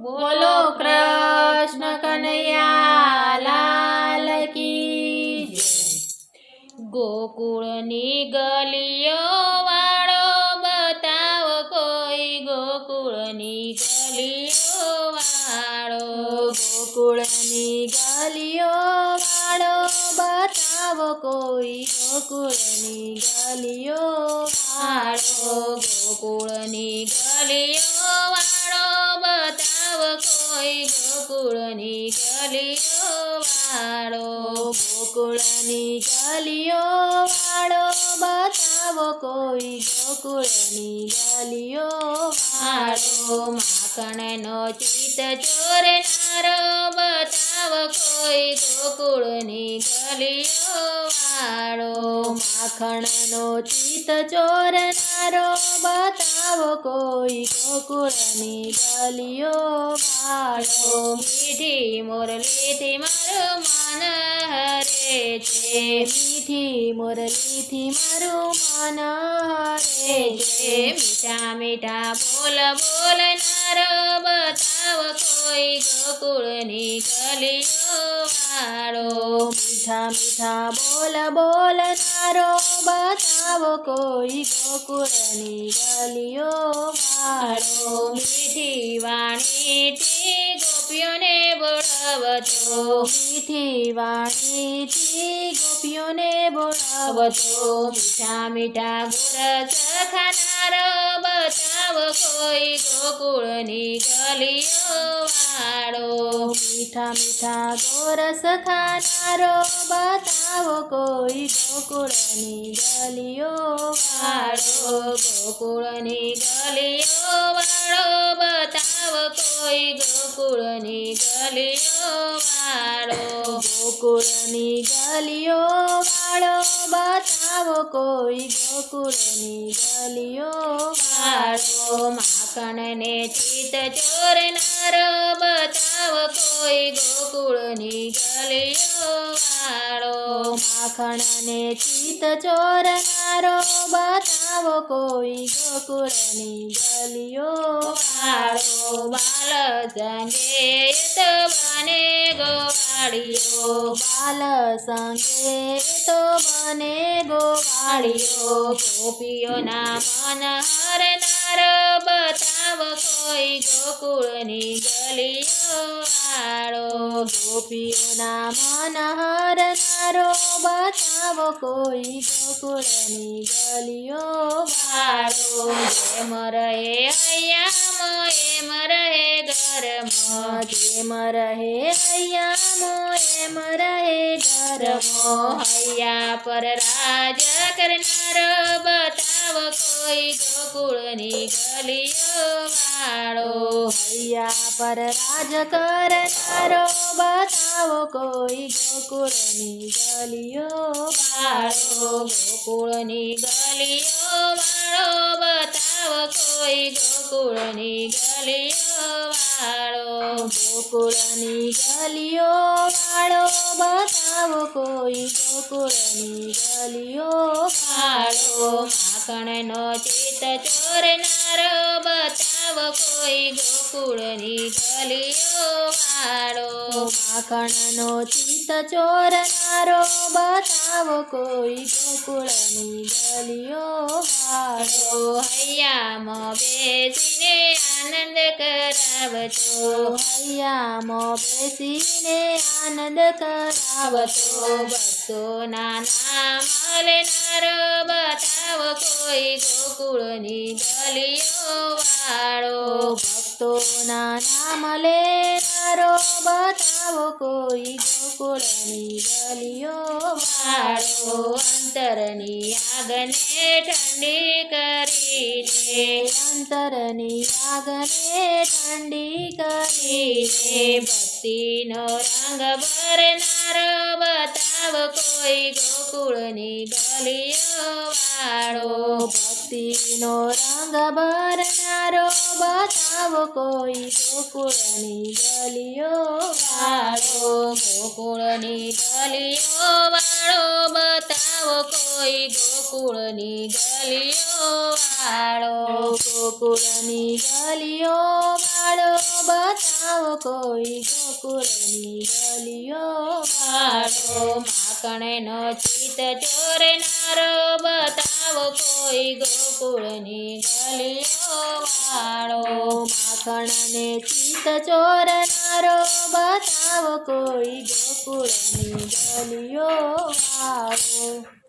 બોલો કૃષ્ણ કનૈયા લાલ કી જય। ગોકુળની ગલીઓ વાળો બતાવો કોઈ, ગોકુળની ગલીઓ વાળો, ગોકુળની ગલીઓ વાળો બતાવો કોઈ, ગોકુળની ગલીઓ વાળો, ગોકુળની ગલીઓ વાળો બતાવો કોઈ, ગોકુળની ગલીઓ વાળો, ગોકુળની ગલીઓ વાળો બતાવો કોઈ, ગોકુળની ગલીઓ વાળો, માખણનો ચિત ચોરનારો બતાવો કોઈ, ગોકુળની ગલીઓ વાળો, માખણનો ચિત ચોરનારો બતાવો કોઈ, ગોકુળની ગલીઓ વાળો, મીઠી મુરલીથી મારું મન હરે છે, મીઠી મુરલીથી મારું મન હરે છે, મીઠા મીઠા બોલ બોલનારો બતાવો કોઈ, ગોકુળની ગલીઓ વાળો, મીઠા મીઠા બોલ બોલનારો બતાવો કોઈ, ગોકુળની ગલીઓ વાળો, મીઠી વાણીથી ગોપીઓને બોલાવતો, મીઠી વાણીથી ગોપીઓને બોલાવતો, મીઠા મીઠા ગુરસ ખાનારો બતાવો કોઈ, ગોકુળની ગલીઓ વાળો, મીઠા મીઠા ગોરસ ખાનારો બતાવો કોઈ, ગોકુળની ગલીઓ વાળો, ગોકુળની ગલીઓ વાળો બતાવો કોઈ, ગોકુળની ગલીઓ વાળો, ગોકુળની ગલીઓ વાળો બતાવો કોઈ, ગોકુળની ગલીઓ વાળો, માખણને ચિત ચોરનારો બતાવો કોઈ, ગોકુળની ગલીઓ વાળો, માખણને ચિત ચોરનારો બતાવો કોઈ, ગોકુળની ગલીઓ વાળો, બાલ સંગે તો બને ગોવાળીઓ, બાલ સંગે તો બને ગોવાળીઓ, ગોપીઓના મન હરનારો બતાવો કોઈ, ગોકુળની ગલીઓ વાળો, ગોપીઓના મન હરનારો બતાવો કોઈ, ગોકુળની ગલીઓ વાળો, જેમ રહે હૈયામાં એમ રહે ઘરમાં, જેમ રહે હૈયામાં એમ રહે ઘરમાં, હૈયા પર રાજ કરનારો બતાવો કોઈ, ગોકુળની ગલીઓ વાળો, હૈયા પર રાજ કરનારો બતાવો કોઈ, ગોકુળની ગલીઓ વાળો, ગોકુળની ગલીઓ વાળો બતાવો કોઈ, ગોકુળની ગલીઓ વાળો, ગોકુળની ગલીઓ વાળો બતાવો કોઈ, ગોકુળની ગલીઓ વાળો, માખણનો ચિત ચોરનારો બતાવો કોઈ, ગોકુળની ગલીઓ વાળો, માખણનો ચિત ચોરનારો બતાવો કોઈ, ગોકુળની ગલીઓ વાળો, હૈયામાં બેસીને આનંદ કરાવતો, હૈયામાં બેસીને આનંદ કરાવતો, ભક્તોના નામ લેનારો બતાવો કોઈ, ગોકુળની ગલીઓ વાળો, ભક્તોના નામ લેનારો બતાવો કોઈ, ગોકુળની ગલીઓ વાળો, અંતરની આગને ઠંડી કરીને, અંતરની આગને ઠંડી કરીને, ભક્તિનો રંગ ભરનારો બતાવો કોઈ, ગોકુળની ગલીઓ વાળો, ભક્તિનો રંગ ભરનારો બતાવો કોઈ, ગોકુળની ગલીઓ વાળો, ગોકુળની ગલીઓ વાળો બતાવો કોઈ, ગોકુળની ગલીઓ વાળો, ગોકુળની ગલીઓ વાળો બતાવો બતાવો કોઈ ગોકુળની ગલીઓ વાળો માખણનો ચિત ચોરનારો બતાવો કોઈ ગોકુળની ગલીઓ વાળો માખણને ચિત ચોરનારો બતાવો કોઈ ગોકુળની ગલીઓ વાળો